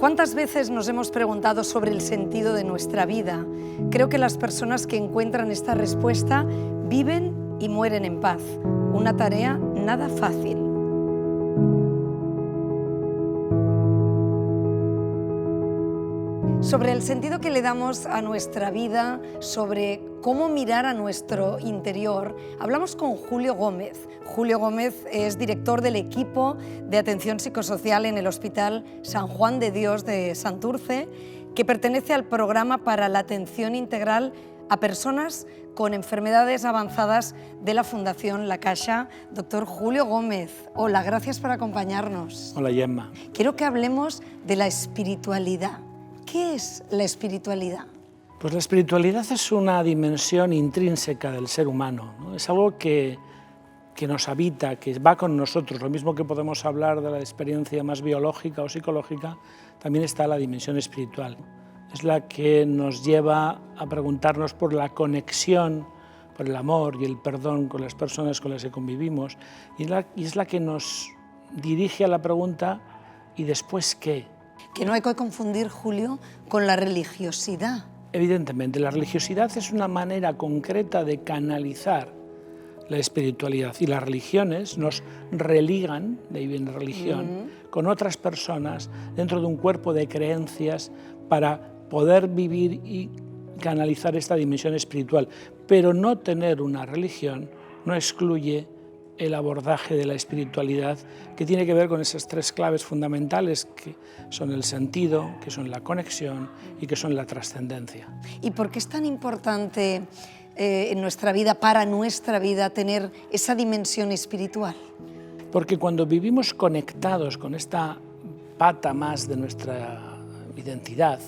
¿Cuántas veces nos hemos preguntado sobre el sentido de nuestra vida? Creo que las personas que encuentran esta respuesta viven y mueren en paz. Una tarea nada fácil. Sobre el sentido que le damos a nuestra vida, sobre cómo mirar a nuestro interior, hablamos con Julio Gómez. Julio Gómez es director del equipo de atención psicosocial en el Hospital San Juan de Dios de Santurce, que pertenece al programa para la atención integral a personas con enfermedades avanzadas de la Fundación La Caixa. Doctor Julio Gómez, hola, gracias por acompañarnos. Hola, Gemma. Quiero que hablemos de la espiritualidad. ¿Qué es la espiritualidad? Pues la espiritualidad es una dimensión intrínseca del ser humano, ¿no? Es algo que nos habita, que va con nosotros. Lo mismo que podemos hablar de la experiencia más biológica o psicológica, también está la dimensión espiritual. Es la que nos lleva a preguntarnos por la conexión, por el amor y el perdón con las personas con las que convivimos, y es la que nos dirige a la pregunta ¿y después qué? Que no hay que confundir, Julio, con la religiosidad. Evidentemente, la religiosidad es una manera concreta de canalizar la espiritualidad, y las religiones nos religan, de ahí viene religión, con otras personas dentro de un cuerpo de creencias para poder vivir y canalizar esta dimensión espiritual. Pero no tener una religión no excluye el abordaje de la espiritualidad, que tiene que ver con esas tres claves fundamentales que son el sentido, que son la conexión y que son la trascendencia. ¿Y por qué es tan importante en nuestra vida, para nuestra vida, tener esa dimensión espiritual? Porque cuando vivimos conectados con esta pata más de nuestra identidad,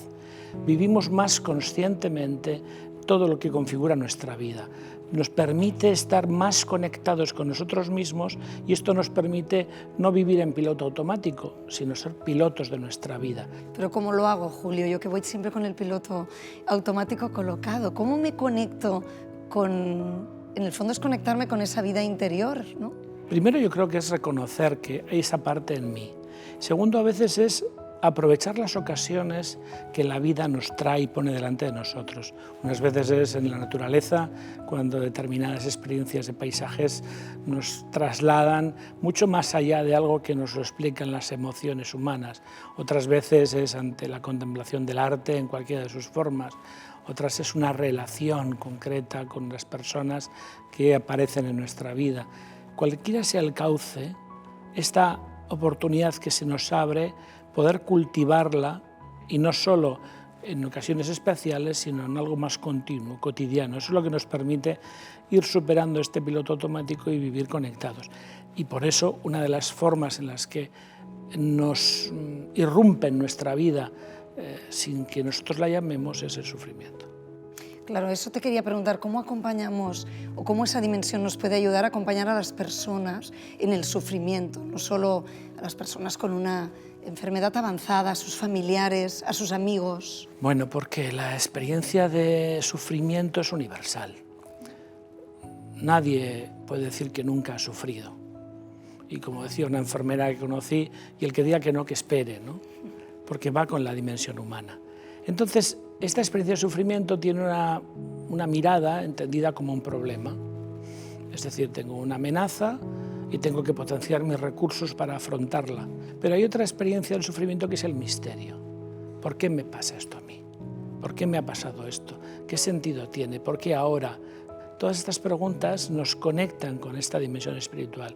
vivimos más conscientemente todo lo que configura nuestra vida. Nos permite estar más conectados con nosotros mismos, y esto nos permite no vivir en piloto automático, sino ser pilotos de nuestra vida. Pero ¿cómo lo hago, Julio? Yo que voy siempre con el piloto automático colocado. ¿Cómo me conecto con...? En el fondo es conectarme con esa vida interior, ¿no? Primero, yo creo que es reconocer que hay esa parte en mí. Segundo, a veces es aprovechar las ocasiones que la vida nos trae y pone delante de nosotros. Unas veces es en la naturaleza, cuando determinadas experiencias de paisajes nos trasladan mucho más allá de algo que nos lo explican las emociones humanas. Otras veces es ante la contemplación del arte en cualquiera de sus formas. Otras es una relación concreta con las personas que aparecen en nuestra vida. Cualquiera sea el cauce, esta oportunidad que se nos abre, poder cultivarla, y no solo en ocasiones especiales, sino en algo más continuo, cotidiano. Eso es lo que nos permite ir superando este piloto automático y vivir conectados. Y por eso una de las formas en las que nos irrumpe en nuestra vida sin que nosotros la llamemos es el sufrimiento. Claro, eso te quería preguntar, ¿cómo acompañamos o cómo esa dimensión nos puede ayudar a acompañar a las personas en el sufrimiento? No solo a las personas con una enfermedad avanzada, a sus familiares, a sus amigos. Bueno, porque la experiencia de sufrimiento es universal. Nadie puede decir que nunca ha sufrido. Y como decía una enfermera que conocí, y el que diga que no, que espere, ¿no? Porque va con la dimensión humana. Entonces, esta experiencia de sufrimiento tiene una mirada entendida como un problema. Es decir, tengo una amenaza y tengo que potenciar mis recursos para afrontarla. Pero hay otra experiencia del sufrimiento que es el misterio. ¿Por qué me pasa esto a mí? ¿Por qué me ha pasado esto? ¿Qué sentido tiene? ¿Por qué ahora? Todas estas preguntas nos conectan con esta dimensión espiritual.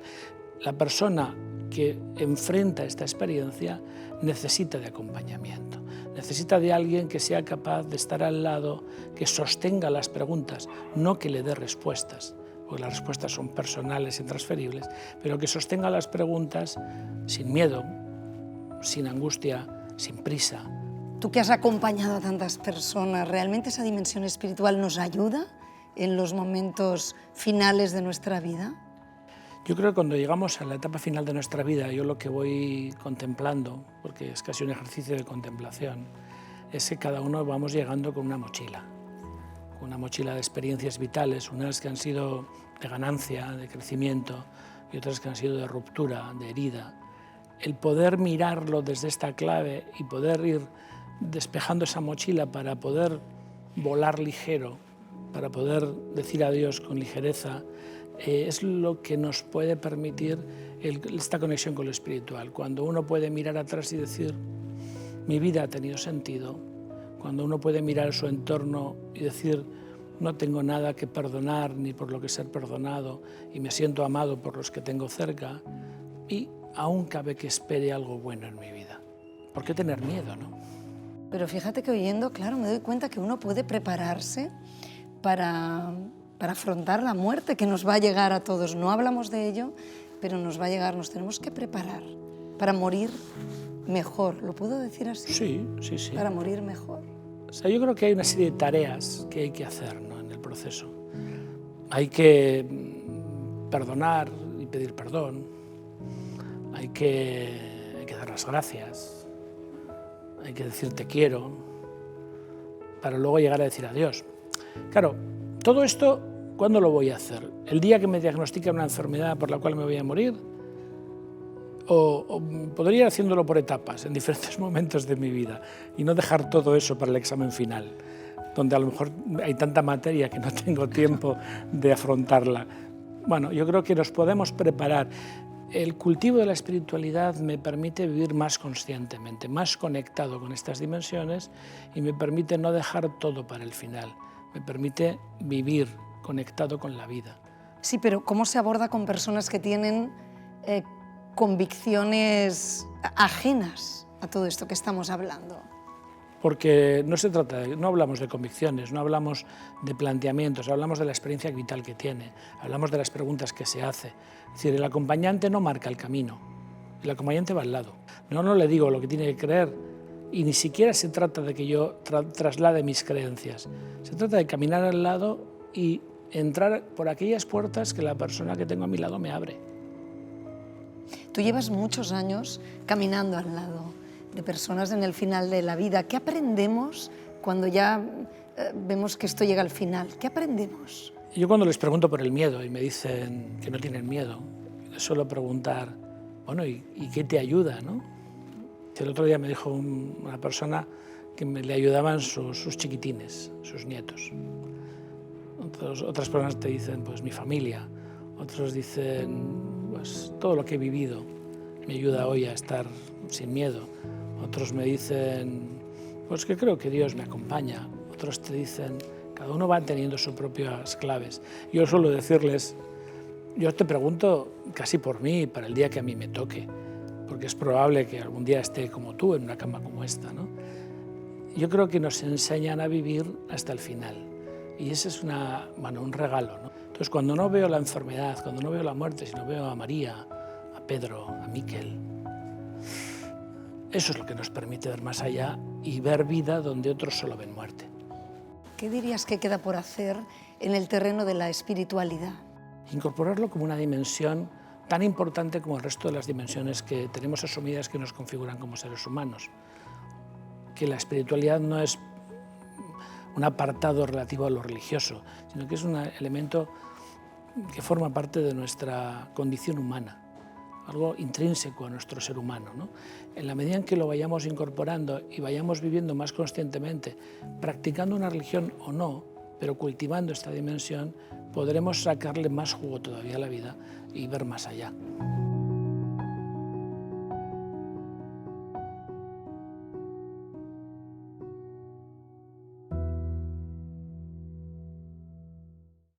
La persona que enfrenta esta experiencia necesita de acompañamiento. Necesita de alguien que sea capaz de estar al lado, que sostenga las preguntas, no que le dé respuestas, porque las respuestas son personales e intransferibles, pero que sostenga las preguntas sin miedo, sin angustia, sin prisa. Tú que has acompañado a tantas personas, ¿realmente esa dimensión espiritual nos ayuda en los momentos finales de nuestra vida? Yo creo que cuando llegamos a la etapa final de nuestra vida, yo lo que voy contemplando, porque es casi un ejercicio de contemplación, es que cada uno vamos llegando con una mochila de experiencias vitales, unas que han sido de ganancia, de crecimiento, y otras que han sido de ruptura, de herida. el poder mirarlo desde esta clave y poder ir despejando esa mochila para poder volar ligero, para poder decir adiós con ligereza, es lo que nos puede permitir esta conexión con lo espiritual. Cuando uno puede mirar atrás y decir, mi vida ha tenido sentido, cuando uno puede mirar su entorno y decir, no tengo nada que perdonar ni por lo que ser perdonado y me siento amado por los que tengo cerca y aún cabe que espere algo bueno en mi vida. ¿Por qué tener miedo, no? Pero fíjate que oyendo, claro, me doy cuenta que uno puede prepararse para afrontar la muerte que nos va a llegar a todos. No hablamos de ello, pero nos va a llegar, nos tenemos que preparar para morir mejor. ¿Lo puedo decir así? Sí, sí, sí. Para morir mejor. O sea, yo creo que hay una serie de tareas que hay que hacer, ¿no?, en el proceso. Hay que perdonar y pedir perdón. Hay que dar las gracias. Hay que decir te quiero, para luego llegar a decir adiós. Claro, todo esto, ¿cuándo lo voy a hacer? ¿El día que me diagnostican una enfermedad por la cual me voy a morir? O podría ir haciéndolo por etapas, en diferentes momentos de mi vida, y no dejar todo eso para el examen final, donde a lo mejor hay tanta materia que no tengo tiempo de afrontarla. Bueno, yo creo que nos podemos preparar. El cultivo de la espiritualidad me permite vivir más conscientemente, más conectado con estas dimensiones y me permite no dejar todo para el final. Me permite vivir conectado con la vida. Sí, pero ¿cómo se aborda con personas que tienen convicciones ajenas a todo esto que estamos hablando? Porque no se trata no hablamos de convicciones, no hablamos de planteamientos, hablamos de la experiencia vital que tiene, hablamos de las preguntas que se hace. Es decir, el acompañante no marca el camino, el acompañante va al lado. No le digo lo que tiene que creer y ni siquiera se trata de que yo traslade mis creencias. Se trata de caminar al lado y entrar por aquellas puertas que la persona que tengo a mi lado me abre. Tú llevas muchos años caminando al lado de personas en el final de la vida. ¿Qué aprendemos cuando ya vemos que esto llega al final? ¿Qué aprendemos? Yo cuando les pregunto por el miedo y me dicen que no tienen miedo, les suelo preguntar, bueno, ¿y qué te ayuda, no? El otro día me dijo una persona que le ayudaban sus chiquitines, sus nietos. Otras personas te dicen, pues mi familia. Otros dicen, pues todo lo que he vivido me ayuda hoy a estar sin miedo. Otros me dicen, pues que creo que Dios me acompaña. Otros te dicen, cada uno va teniendo sus propias claves. Yo suelo decirles, yo te pregunto casi por mí, para el día que a mí me toque, porque es probable que algún día esté como tú en una cama como esta, ¿no? Yo creo que nos enseñan a vivir hasta el final y ese es un regalo, ¿no? Entonces, cuando no veo la enfermedad, cuando no veo la muerte, sino veo a María, a Pedro, a Miquel, eso es lo que nos permite ver más allá y ver vida donde otros solo ven muerte. ¿Qué dirías que queda por hacer en el terreno de la espiritualidad? Incorporarlo como una dimensión tan importante como el resto de las dimensiones que tenemos asumidas que nos configuran como seres humanos. Que la espiritualidad no es un apartado relativo a lo religioso, sino que es un elemento que forma parte de nuestra condición humana, algo intrínseco a nuestro ser humano, ¿no? En la medida en que lo vayamos incorporando y vayamos viviendo más conscientemente, practicando una religión o no, pero cultivando esta dimensión, podremos sacarle más jugo todavía a la vida y ver más allá.